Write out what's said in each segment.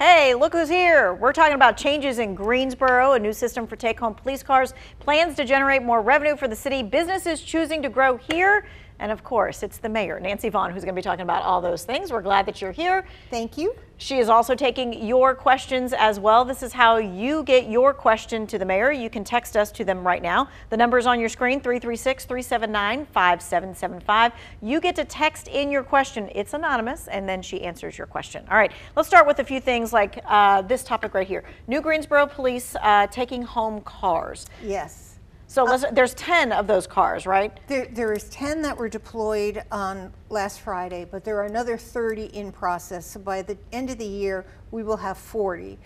Hey, look who's here. We're talking about changes in Greensboro, a new system for take-home police cars, plans to generate more revenue for the city, businesses choosing to grow here, and of course, it's the mayor, Nancy Vaughn, who's going to be talking about all those things. We're glad that you're here. Thank you. She is also taking your questions as well. This is how you get your question to the mayor. You can text us to them right now. The number is on your screen, 336-379-5775. You get to text in your question. It's anonymous, and then she answers your question. All right, let's start with a few things like this topic right here. New Greensboro Police taking home cars. Yes. So there's 10 of those cars, right? There is 10 that were deployed on last Friday, but there are another 30 in process. So by the end of the year, we will have 40.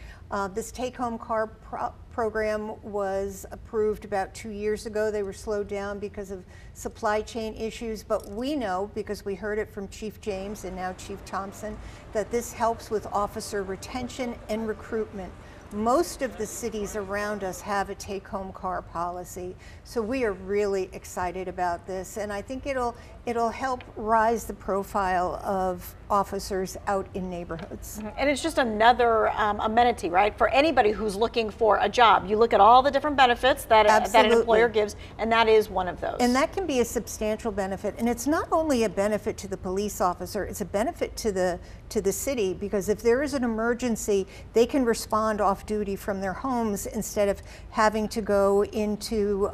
This take-home car program was approved about 2 years ago. They were slowed down because of supply chain issues, but we know, because we heard it from Chief James and now Chief Thompson, that this helps with officer retention and recruitment. Most of the cities around us have a take-home car policy, so we are really excited about this, and I think it'll help rise the profile of officers out in neighborhoods. And it's just another amenity, right, for anybody who's looking for a job. You look at all the different benefits that an employer gives, and that is one of those. And that can be a substantial benefit, and it's not only a benefit to the police officer, it's a benefit to the city, because if there is an emergency, they can respond off duty from their homes instead of having to go into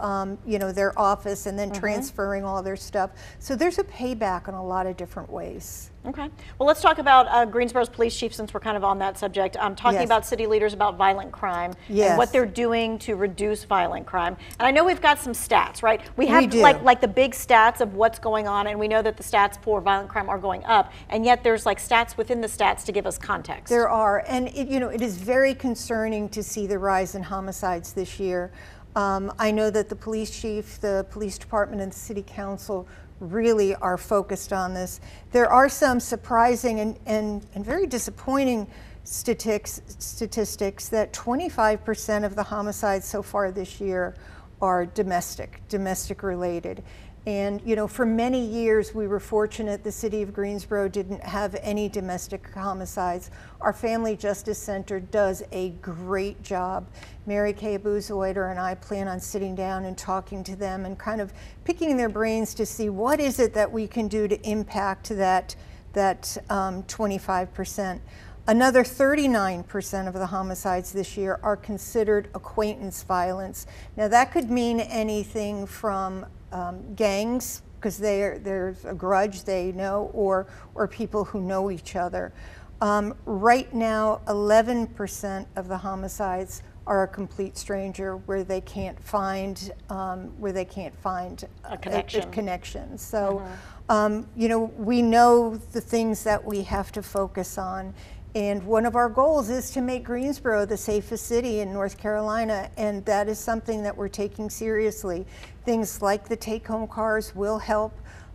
their office and then transferring all their stuff. So there's a payback in a lot of different ways. Okay. Well, let's talk about Greensboro's police chief, since we're kind of on that subject. Talking about city leaders about violent crime and what they're doing to reduce violent crime. And I know we've got some stats, right? We have like the big stats of what's going on, and we know that the stats for violent crime are going up, and yet there's like stats within the stats to give us context. There are, and it is very concerning to see the rise in homicides this year. I know that the police chief, the police department, and the city council really are focused on this. There are some surprising and very disappointing statistics that 25% of the homicides so far this year are domestic related. And for many years we were fortunate the city of Greensboro didn't have any domestic homicides. Our Family Justice Center does a great job. Mary Kay Abuzoider and I plan on sitting down and talking to them and kind of picking their brains to see what is it that we can do to impact that 25%. Another 39% of the homicides this year are considered acquaintance violence. Now that could mean anything from gangs, because there's a grudge they know, or people who know each other. Right now, 11% of the homicides are a complete stranger, where they can't find a connection. So, we know the things that we have to focus on. And one of our goals is to make Greensboro the safest city in North Carolina, and that is something that we're taking seriously. Things like the take-home cars will help.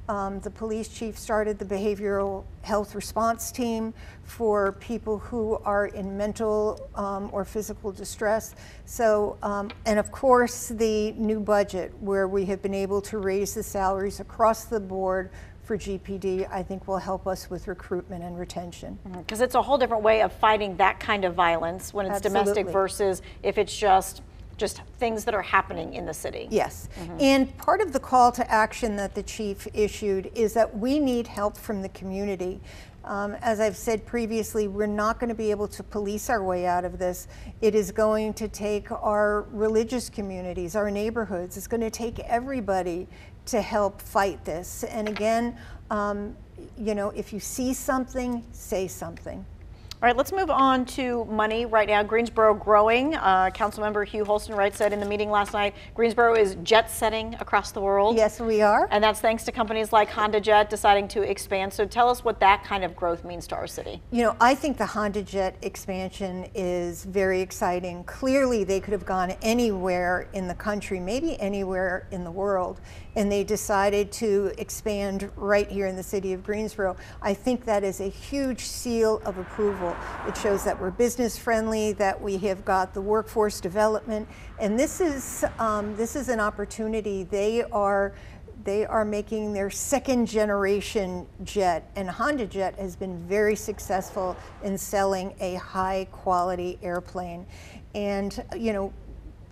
The police chief started the behavioral health response team for people who are in mental or physical distress. So, and of course, the new budget, where we have been able to raise the salaries across the board for GPD, I think will help us with recruitment and retention. Because it's a whole different way of fighting that kind of violence when it's domestic versus if it's just things that are happening in the city. Yes, and part of the call to action that the chief issued is that we need help from the community. As I've said previously, we're not going to be able to police our way out of this. It is going to take our religious communities, our neighborhoods. It's going to take everybody to help fight this. And again, if you see something, say something. All right, let's move on to money right now. Greensboro growing. Councilmember Hugh Holstenwright said in the meeting last night, Greensboro is jet setting across the world. Yes, we are. And that's thanks to companies like HondaJet deciding to expand. So tell us what that kind of growth means to our city. I think the HondaJet expansion is very exciting. Clearly, they could have gone anywhere in the country, maybe anywhere in the world, and they decided to expand right here in the city of Greensboro. I think that is a huge seal of approval. It shows that we're business friendly, that we have got the workforce development, and this is an opportunity. They are making their second generation jet, and HondaJet has been very successful in selling a high quality airplane. And you know,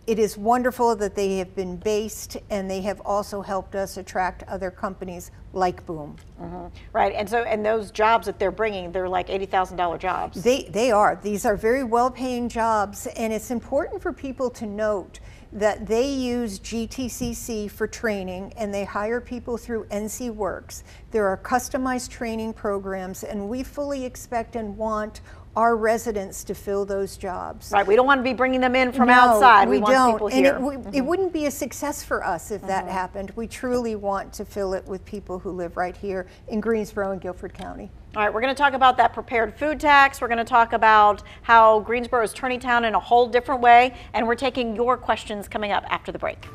it is wonderful that they have been based, and they have also helped us attract other companies like Boom. Right, and those jobs that they're bringing, they're like $80,000 jobs. They are. These are very well-paying jobs, and it's important for people to note that they use GTCC for training, and they hire people through NC Works. There are customized training programs, and we fully expect and want our residents to fill those jobs. Right, we don't want to be bringing them in from outside. We want people here. And it wouldn't be a success for us if that happened. We truly want to fill it with people who live right here in Greensboro and Guilford County. All right, we're going to talk about that prepared food tax. We're going to talk about how Greensboro is turning town in a whole different way, and we're taking your questions coming up after the break.